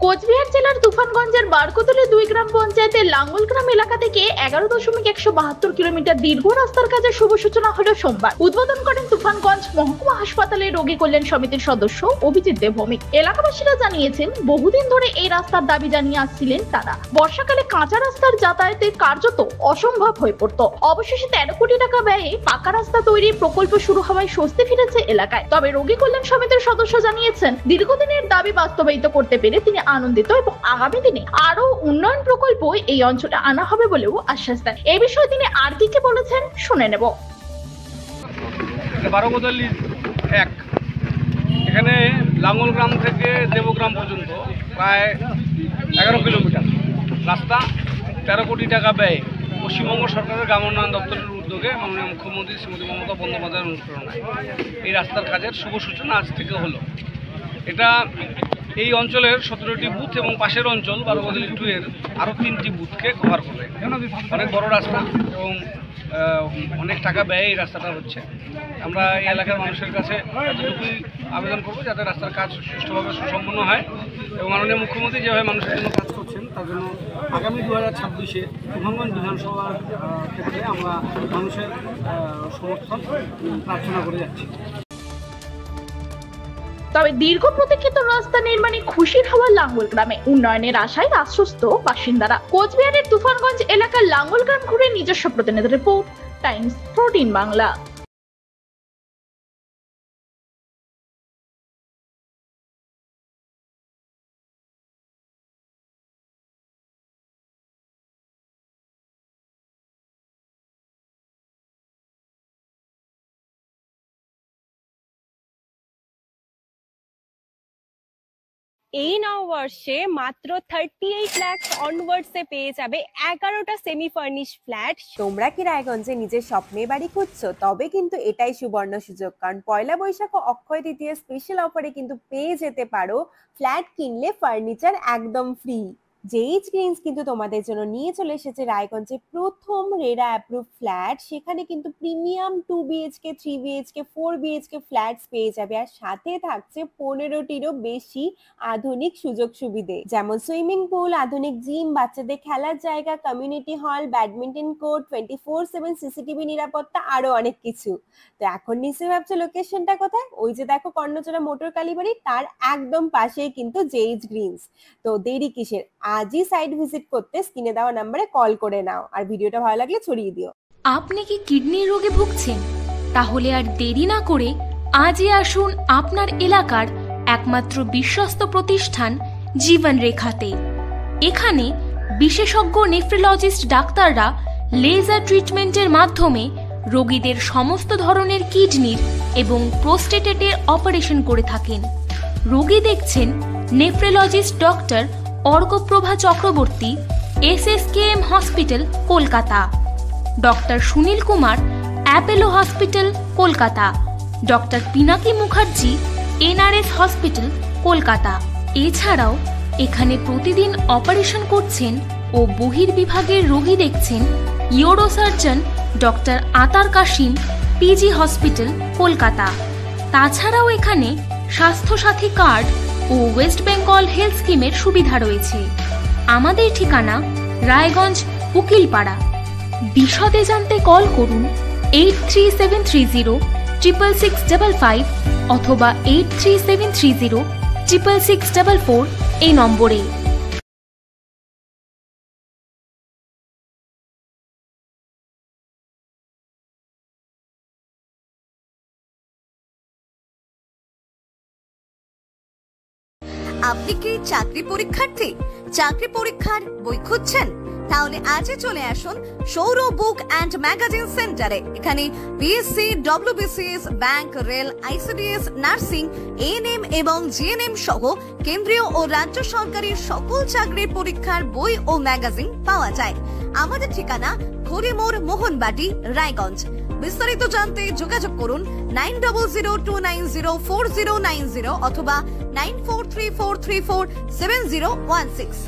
কোচবিহার জেলার তুফানগঞ্জের বারকোতলা 2 গ্রাম পঞ্চায়েতের লাঙ্গলগ্রাম এলাকা থেকে 11.172 কিলোমিটার দীর্ঘ রাস্তার কাজের শুভ সূচনা হলো সোমবার। উদ্বোধন করেন তুফানগঞ্জ মহকুমা হাসপাতালের রোগী কল্যাণ সমিতির সদস্য অভিজিৎ দেবভৌমিক। এলাকাবাসীরা জানিয়েছেন, বহুদিন ধরে এই রাস্তার দাবি জানিয়ে আসছিলেন তারা। বর্ষাকালে কাঁচা রাস্তার যাতায়াতের কার্যত অসম্ভব হয়ে পড়তো। অবশেষে 13 কোটি টাকা ব্যয়ে পাকা রাস্তা তৈরির প্রকল্প শুরু হওয়ায় স্বস্তি ফিরেছে এলাকায়। তবে রোগী কল্যাণ সমিতির সদস্য জানিয়েছেন, দীর্ঘদিনের দাবি বাস্তবায়িত করতে পেরে তিনি আনন্দিত এবং আগামী দিনে আরো উন্নয়ন প্রকল্প এই অঞ্চলে আনা হবে বলেও আশ্বাস দেন। এই বিষয়ে তিনি আর কি কি বলেছেন শুনে নেব। বারকোতলা 1 এখানে লাঙ্গলগ্রাম থেকে দেবগ্রাম পর্যন্ত প্রায় 11 কিলোমিটার রাস্তা 13 কোটি টাকা ব্যয় পশ্চিমবঙ্গ সরকারের গ্রাম উন্নয়ন দপ্তরের উদ্যোগে মাননীয় মুখ্যমন্ত্রী শ্রীমতী মমতা বন্দ্যোপাধ্যায়ের অনুপ্রেরণায় এই রাস্তার কাজের শুভ সূচনা আজ থেকে হলো। এটা এই অঞ্চলের 17টি বুথ এবং পাশের অঞ্চল বারকোতলা 2 এর আরও 3টি বুথকে কভার করবে। অনেক বড় রাস্তা এবং অনেক টাকা ব্যয় এই রাস্তাটা হচ্ছে। আমরা এই এলাকার মানুষের কাছে এতটুকুই আবেদন করবো যাতে রাস্তার কাজ সুষ্ঠুভাবে সুসম্পন্ন হয় এবং মাননীয় মুখ্যমন্ত্রী যেভাবে মানুষের জন্য কাজ করছেন তার জন্য আগামী 2026-এ তুফানগঞ্জ বিধানসভার ক্ষেত্রে আমরা মানুষের সমর্থন প্রার্থনা করে যাচ্ছি। তবে দীর্ঘ প্রতীক্ষিত রাস্তা নির্মাণে খুশির হওয়া লাঙ্গলগ্রামে উন্নয়নের আশায় আশ্বস্ত বাসিন্দারা। কোচবিহারের তুফানগঞ্জ এলাকার লাঙ্গলগ্রাম ঘুরে নিজস্ব প্রতিনিধি রিপোর্ট, টাইমস 14 বাংলা। এই নববর্ষে মাত্র 38 লাখ অনওয়ার্ডসে পেয়ে যাবে 11টা সেমি ফার্নিশ ফ্ল্যাট। তোমরা কি রায়গঞ্জে নিজের স্বপ্নের বাড়ি খুঁজছো? তবে কিন্তু এটাই সুবর্ণ সুযোগ, কারণ পয়লা বৈশাখ ও অক্ষয় তৃতীয়া স্পেশাল অফারে কিন্তু পেয়ে যেতে পারো ফ্ল্যাট কিনলে ফার্নিচার একদম ফ্রি। জেইচ গ্রিনস কিন্তু তোমাদের জন্য নিয়ে চলে এসেছে রায়গঞ্জে প্রথম রেরা অ্যাপ্রুভ ফ্ল্যাট। সেখানে কিন্তু premium 2 BHK 3 BHK 4 BHK flats পেয়ে যাবে, আর সাথে থাকছে 15টিরও বেশি আধুনিক সুযোগ সুবিধে, যেমন সুইমিং পুল, আধুনিক জিম, বাচ্চাদের খেলার জায়গা, community hall, badminton court, 24/7 CCTV নিরাপত্তা, আরো অনেক কিছু। তো এখন নিশ্চয়ই ভাবছো লোকেশনটা কোথায়? ওই যে দেখো কর্ণচড়া মোটর কালীবাড়ি, তার একদম পাশেই কিন্তু জেইচ গ্রিনস। তো দেরি কিসের? আজই সাইট ভিজিট করতে স্ক্রিনে দেওয়া নম্বরে কল করে নাও, আর ভিডিওটা ভালো লাগলে ছড়িয়ে দিও। আপনি কি কিডনির রোগে ভুগছেন? তাহলে আর দেরি না করে আজই আসুন আপনার এলাকার একমাত্র বিশ্বস্ত প্রতিষ্ঠান জীবন রেখাতে। এখানে বিশেষজ্ঞ নেফ্রোলজিস্ট ডাক্তাররা লেজার ট্রিটমেন্টের মাধ্যমে রোগীদের সমস্ত ধরনের কিডনির এবং প্রোস্টেটের অপারেশন করে থাকেন। রোগী দেখছেন nephrologist doctor Arkaprava Chakraborty, SSKM hospital Kolkata, doctor Sunil Kumar, Apollo hospital Kolkata, doctor Pinaki Mukherjee, NRS hospital Kolkata. এছাড়াও এখানে প্রতিদিন অপারেশন করছেন ও বহির্বিভাগের রোগী দেখছেন ইউরোসার্জন ডক্টর আতার কাশিম, PG হসপিটাল কলকাতা। তাছাড়াও এখানে স্বাস্থ্যসাথী কার্ড ও ওয়েস্ট বেঙ্গল হেলথ স্কিমের সুবিধা রয়েছে। আমাদের ঠিকানা রায়গঞ্জ উকিলপাড়া। বিশদে জানতে কল করুন 8373066655 অথবা 8373066644 এই নম্বরে। আপনি কি চাকরি পরীক্ষার্থী? চাকরি পরীক্ষার বই খুঁজছেন? তাহলে আজই চলে আসুন সৌর বুক অ্যান্ড ম্যাগাজিন সেন্টারে। এখানে BSc, WBCS, bank, rail, ICDS, nursing, ANM এবং GNM সহ কেন্দ্রীয় ও রাজ্য সরকারি সকল চাকরির পরীক্ষার বই ও ম্যাগাজিন পাওয়া যায়। আমাদের ঠিকানা খড়িমোড়, মোহনবাটি, রায়গঞ্জ। বিস্তারিত জানতে যোগাযোগ করুন 9002904090 অথবা 9434347016।